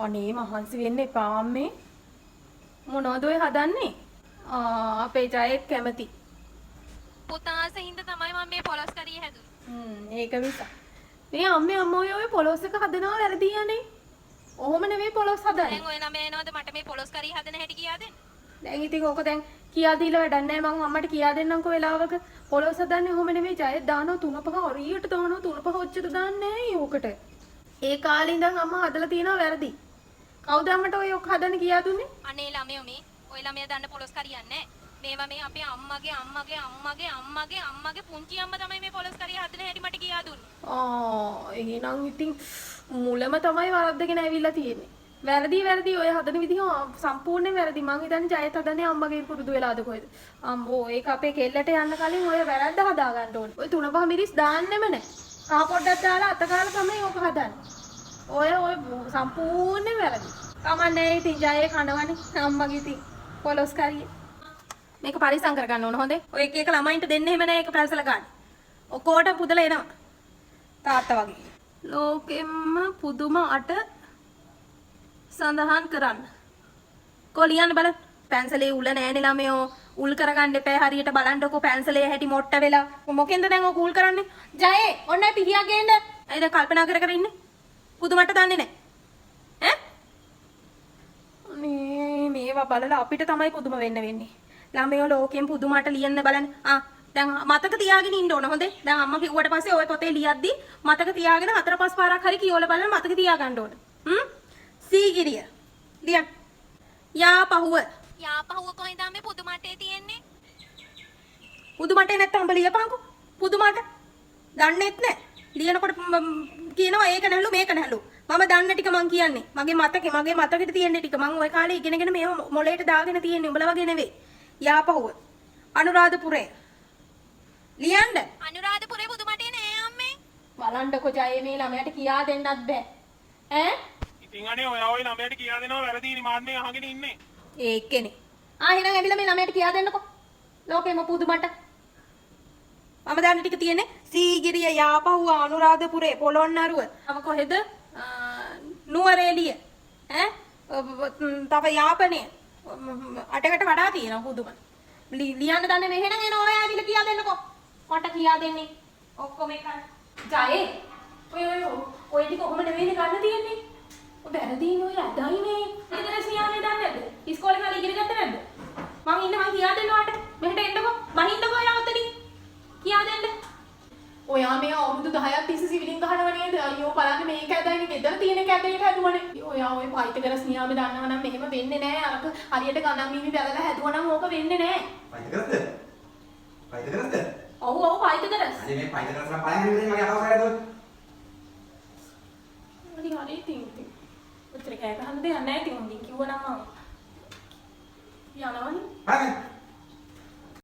අනේ මහන්සි වෙන්න එපා අම්මේ. මොනවද ඔය හදන්නේ? අපේ ජයෙත් කැමති. පුතාස හින්දා තමයි මම මේ පොලොස් කරිය හැදුවේ. ඒක විසා. මේ අම්මේ අම්මෝ ඔය පොලොස් එක හදනවා වැරදි යන්නේ. ඔහොම නෙවෙයි පොලොස් හදන්නේ. දැන් ඔය ළමයා එනවද මට මේ පොලොස් කරිය හදන හැටි කියා දෙන්න? දැන් ඉතින් ඕක දැන් කියා දීලා වැඩක් නැහැ. මම අම්මට කියා දෙන්නම්කෝ වෙලාවක. පොලොස් හදන්නේ ඔහොම නෙවෙයි. ජයෙත් දානවා 3-5 හරියට දානවා 3-5 ඔච්චර දාන්නේ නැහැ ඕකට. ඒ කාලේ ඉඳන් අම්මා හදලා තියෙනවා වැරදි. කවුද අම්මට ඔය ඔක් හදන්න කියා දුන්නේ? අනේ ළමයෝ මේ ඔය ළමයා දන්න පොලොස් කරියක් නැහැ. මේවා මේ අපේ අම්මගේ පුංචි අම්මා තමයි මේ පොලොස් කරිය හදන හැටි මට කියා දුන්නේ. එහෙනම් ඉතින් මුලම තමයි වරද්දගෙන ඇවිල්ලා තියෙන්නේ. වැරදි ඔය හදන විදිහ සම්පූර්ණයෙන් වැරදි. මං හිතන්නේ ජයත් හදන්නේ අම්මගේ පුරුදු වෙලාද කොහෙද? අම්බෝ ඒක අපේ කෙල්ලට යන්න කලින් ඔය වැරද්ද හදා ගන්න ඕනේ. ඔය 3-5 මිරිස් දාන්නෙම නැහැ. කහ පොඩ්ඩක් දාලා අත කාලා තමයි ඕක හදන්නේ. ඔය සම්පූර්ණයෙන් වැරදි. කමන්නේ ඉතින් ජයේ කනවනේ අම්මගේ ඉතින් පොලොස් කරියේ. මේක පරිස්සම් කරගන්න ඕන හොඳේ. ඔය එක එක ළමයින්ට දෙන්න එහෙම නැහැ ඒක පැසල ගන්න. ඔක්කොට පුදලා එනවා. තාත්තා වගේ. ලෝකෙම්ම පුදුම අට සඳහන් කරන්න. කො ලියන්න බලන්න. පැන්සලේ උල නෑනේ ළමයෝ. උල් කරගන්න එපා හරියට බලන්නකෝ පැන්සලේ හැටි මොට්ට වෙලා. මොකෙන්ද දැන් ඔක උල් කරන්නේ? ජයේ ඔන්න පිහියා ගේන්න. ඇයිද කල්පනා කර ඉන්නේ? පුදුමට දන්නේ නැහැ. මේවා බලලා අපිට තමයි පුදුම වෙන්නේ. ළමයෝ ලෝකෙන් පුදුමට ලියන්න බලන්න. දැන් මතක තියාගෙන ඉන්න ඕන හොඳේ. දැන් අම්මා කිව්වට පස්සේ ඔය පොතේ ලියද්දි මතක තියාගෙන 4-5 පාරක් හරි කියවලා බලන්න මතක තියාගන්න ඕන. සීගිරිය. ලියන්න. යාපහුව. යාපහුව කොහෙන්ද මේ පුදුමටේ තියෙන්නේ? පුදුමටේ නැත්තම් උඹ ලියපන්කෝ. පුදුමට. දන්නේත් නැහැ. ලියනකොට කියනවා ඒක නැහලු මේක නැහලු. මම දන්න ටික මං කියන්නේ. මගේ මතකෙට තියෙන ටික මං ওই කාලේ ඉගෙනගෙන මේව මොලේට දාගෙන තියෙන්නේ. උඹලා වගේ නෙවෙයි. යාපහුව. අනුරාධපුරේ. ලියන්න. අනුරාධපුරේ පුදුමටේ නෑ අම්මේ. බලන්නකො ජයේ මේ ළමයාට කියා දෙන්නත් බෑ. ඉතින් අනේ ඔය ළමයාට කියා දෙනවා වැරදිනේ මාත් මේ අහගෙන ඉන්නේ. ඒකනේ. එහෙනම් ඇවිල්ලා මේ ළමයාට කියා දෙන්නකො. ලෝකෙම පුදුමට. මම දන්න ටික තියෙන්නේ සීගිරිය යාපහුව අනුරාධපුරේ පොළොන්නරුව. තව කොහෙද? නුවරඑළිය. තව යාපනයේ. අටකට වඩා තියෙනවා පුදුම. ලියන්න දන්නේ නැහැ. එහෙනම් එන ඔය ඇවිල්ලා කියා දෙන්නකො. මට කියා දෙන්නේ. ඔක්කොම එකයි. ජයේ. ඔය ටික කොහොම නෙවෙයිනේ ගන්න තියෙන්නේ. ඔය වැරදිනේ ඔය අදයි මේ. ඉතින් සියානේ දන්නේ නැද්ද? ඉස්කෝලේ කාලේ ඉගෙන ගත්තේ නැද්ද? මං කියා දෙන්නවට. මෙහෙට එන්නකො. මහින්දකො ඔයා ඔතනින්. කියා දෙන්න. ඔයා මේ අවුරුදු 10ක් තිස්සේ සිවිලින් ගහනව නේද? අයියෝ බලන්න මේක ඇදයිනේ ගෙදර තියෙන කැදේට හැදුවනේ. ඔයා ඔය පයිතගරස් නියාමේ දන්නව නම් මෙහෙම වෙන්නේ නෑ. අරක හරියට ගණන් මිමි බැලලා හැදුවා නම් ඕක වෙන්නේ නෑ. පයිතගරස්ද? ඔව් පයිතගරස්. අනේ මේ පයිතගරස් නම් බලන්න ඉතින් මගේ අහවල් කරලා දුන්න. හරි ඉතින්. උත්තර කෑ ගහන්න දෙයක් නෑ ඉතින්. කිව්වනම් මම යනවනේ. බලන්න.